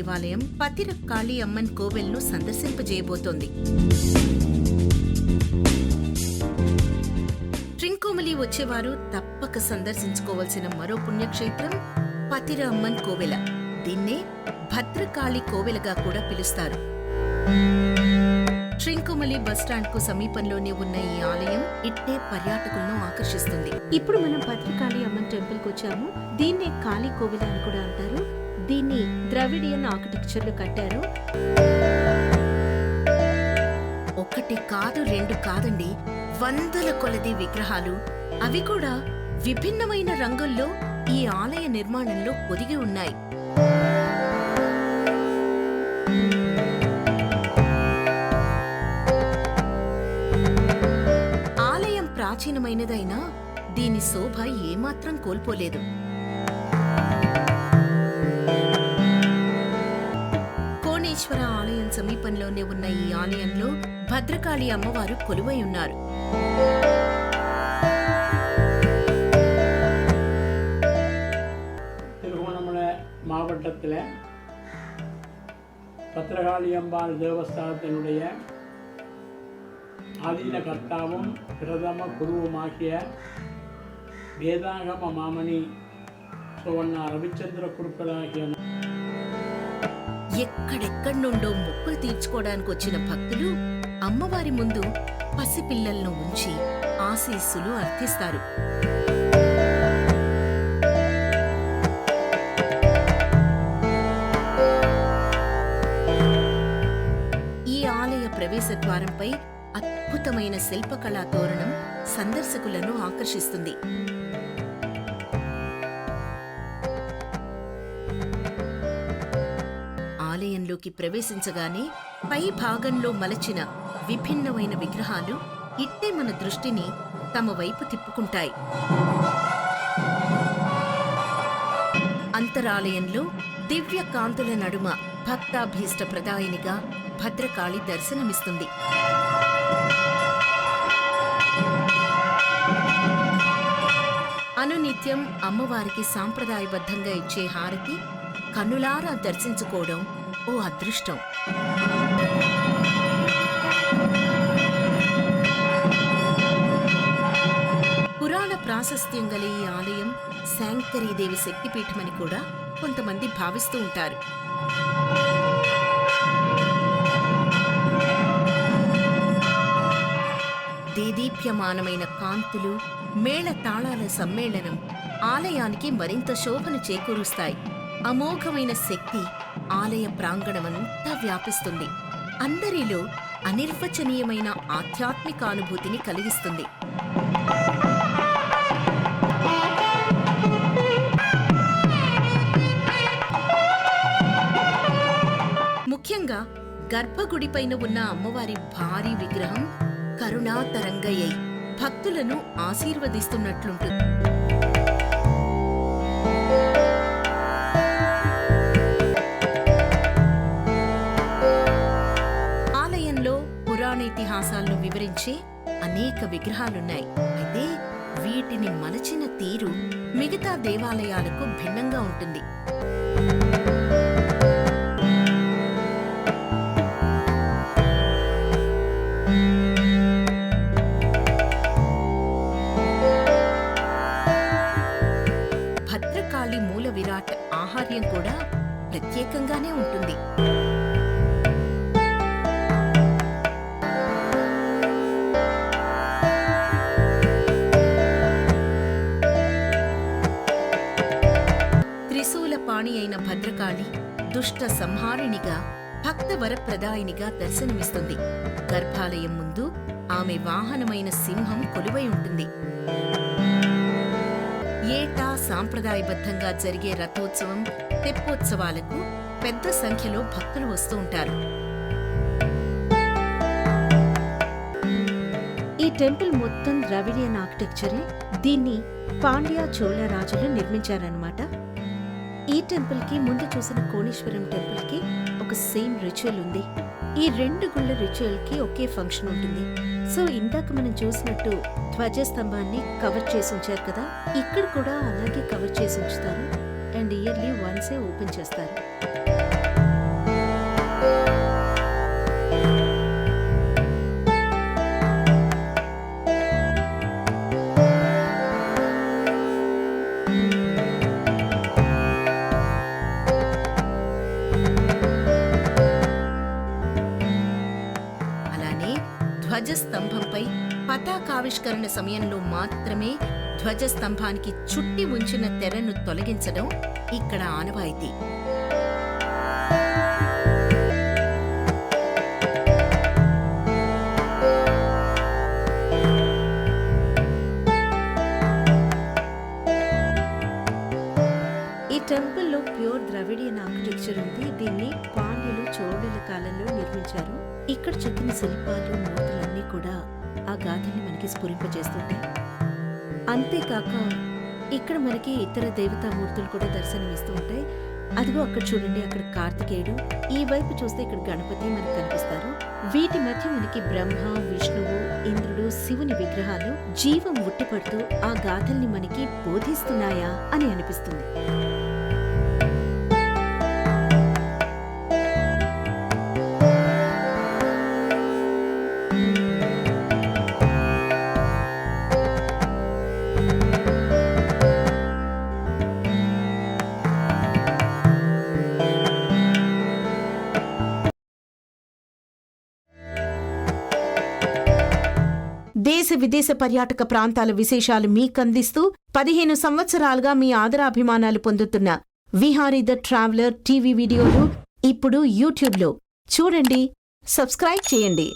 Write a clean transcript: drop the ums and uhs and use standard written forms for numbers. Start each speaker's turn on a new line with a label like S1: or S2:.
S1: దేవాలయం పతిరక్కాళి అమ్మన్ కోవెల్ను సందర్శింపజేయబోతోంది. ట్రింకోమలి వచ్చేవారు తప్పక సందర్శించుకోవలసిన మరో పుణ్యక్షేత్రం పతిర అమ్మన్ కోవెల. దీన్నే భద్రకాళి కోవెలగా కూడా పిలుస్తారు. ట్రింకోమలి బస్టాండ్ కు సమీపంలోనే ఉన్న ఈ ఆలయం ఇట్టే పర్యాటకులను ఆకర్షిస్తుంది.
S2: ఇప్పుడు మనం భద్రకాళి అమ్మన్ టెంపుల్ కు వచ్చాము. దీన్నే కాళీ కోవెల అని కూడా అంటారు. దీన్ని ద్రవిడియన్ ఆర్కిటెక్చర్ లో కట్టారు.
S1: ఒకటి కాదు, రెండు కాదండి, వందల కొలది విగ్రహాలు, అవి కూడా విభిన్నమైన రంగుల్లో ఈ ఆలయ నిర్మాణంలో పొదిగి ఉన్నాయి. ఆలయం ప్రాచీనమైనదైనా దీని శోభ ఏమాత్రం కోల్పోలేదు. కోణేశ్వర ఆలయం సమీపంలోనే ఉన్న ఈ ఆలయంలో భద్రకాళి అమ్మవారు కొలువై ఉన్నారు.
S3: திருவண்ணாமலை மாவட்டத்தில் பத்திரகாளி அம்பாள் தேவஸ்தானத்தினுடைய ஆதீன கர்த்தாவும் பிரதம குருவுமாகிய வேதாகம மாமணி సువర్ణ రవిచంద్ర కురుపలాగియ
S1: ఎక్కడెక్కడి నుండో మొక్కులు తీర్చుకోవడానికి వచ్చిన భక్తులు అమ్మవారి ముందు పసిపిల్లలను ఉంచి ఆశీస్సులు అర్థిస్తారు. ఈ ఆలయ ప్రవేశ ద్వారంపై అద్భుతమైన శిల్పకళా తోరణం సందర్శకులను ఆకర్షిస్తుంది. ఆలయంలోకి ప్రవేశించగానే పై భాగంలో మలచిన విభిన్నమైన విగ్రహాలు ఇట్టే మన దృష్టిని తమ వైపు తిప్పుకుంటాయి. అంతరాలయంలో దివ్య కాంతుల నడుమ భక్తాభీష్ట ప్రదాయినిగా భద్రకాళి దర్శనమిస్తుంది. అనునిత్యం అమ్మవారికి సాంప్రదాయబద్ధంగా ఇచ్చే హారతి కన్నులారా దర్శించుకోవడం ఓ అదృష్టం. పురాణ ప్రాశస్త్యం గల ఈ ఆలయం శాంకరీదేవి శక్తిపీఠమని కూడా కొంతమంది భావిస్తూ ఉంటారు. దేదీప్యమానమైన కాంతులు, మేళ తాళాల సమ్మేళనం ఆలయానికి మరింత శోభను చేకూరుస్తాయి. అమోఘమైన శక్తి ఆలయ ప్రాంగణమంతా వ్యాపిస్తుంది. అందరిలో అనిర్వచనీయమైన ఆధ్యాత్మిక అనుభూతిని కలిగిస్తుంది. ముఖ్యంగా గర్భగుడిపైన ఉన్న అమ్మవారి భారీ విగ్రహం కరుణాతరంగయ్యై భక్తులను ఆశీర్వదిస్తున్నట్లుంటుంది. ఆలయంలో పురాణేతిహాసాలను వివరించే అనేక విగ్రహాలున్నాయి. అయితే వీటిని మలచిన తీరు మిగతా దేవాలయాలకు భిన్నంగా ఉంటుంది. భద్రకాళి మూల విరాట్ ఆహార్యం కూడా ప్రత్యేకంగానే ఉంటుంది. త్రిశూల పాణి అయిన భద్రకాళి దుష్ట సంహారిణిగా, భక్త వరప్రదాయినిగా దర్శనమిస్తుంది. గర్భాలయం ముందు ఆమె వాహనమైన సింహం కొలువై ఉంటుంది. ఏటా సాంప్రదాయబద్ధంగా జరిగే రథోత్సవం, తెప్పోత్సవాలకు పెద్ద సంఖ్యలో భక్తులు వస్తూ ఉంటారు.
S2: ఈ టెంపుల్ మొత్తం ద్రవిడియన్ ఆర్కిటెక్చరే. దీన్ని పాండ్య చోళ రాజులు నిర్మించారన్నమాట. ఈ టెంపుల్ కి ముందు చూసిన కోణేశ్వరం టెంపుల్ కి ఒక సేమ్ రిచువల్ ఉంది. ఈ రెండు గుళ్ళ రిచువల్ కి ఒకే ఫంక్షన్ ఉంటుంది. సో ఇందాక మనం చూసినట్టు ధ్వజస్తంభాన్ని కవర్ చేసి ఉంచారు కదా, ఇక్కడ కూడా అలాగే కవర్ చేసి ఉంచుతారు. అండ్ ఇయర్లీ వన్సే ఓపెన్ చేస్తారు.
S1: అలానే ధ్వజస్తంభంపై పతాకావిష్కరణ సమయంలో మాత్రమే ధ్వజస్తంభానికి చుట్టి ఉంచిన తెరను తొలగించడం ఇక్కడ ఆనవాయితీ.
S2: ఈ టెంపుల్లో ప్యూర్ ద్రవిడియన్ ఆర్కిటెక్చర్ ఉంది. దీన్ని పాండ్యులు చోళుల కాలంలో నిర్మించారు. ఇక్కడ చెక్కిన శిల్పాలు మూర్తులన్నీ కూడా ఆ గాథల్ని మనకి స్ఫురింపజేస్తుంటాయి. అంతేకాక ఇక్కడ మనకి ఇతర దేవతామూర్తులు కూడా దర్శనమిస్తూ ఉంటాయి. అదిగో అక్కడ చూడండి, అక్కడ కార్తికేయుడు, ఈ వైపు చూస్తే ఇక్కడ గణపతి మనకు కనిపిస్తారు. వీటి మధ్య మనకి బ్రహ్మ, విష్ణువు, ఇంద్రుడు, శివుని విగ్రహాలు జీవం ఉట్టిపడుతూ ఆ గాథల్ని మనకి బోధిస్తున్నాయా అని అనిపిస్తుంది.
S4: దేశ విదేశ పర్యాటక ప్రాంతాల విశేషాలు మీకందిస్తూ 15 సంవత్సరాలుగా మీ ఆదరాభిమానాలు పొందుతున్న విహారీ ద ట్రావెలర్ టీవీ వీడియోలు ఇప్పుడు యూట్యూబ్లో చూడండి, సబ్స్క్రైబ్ చేయండి.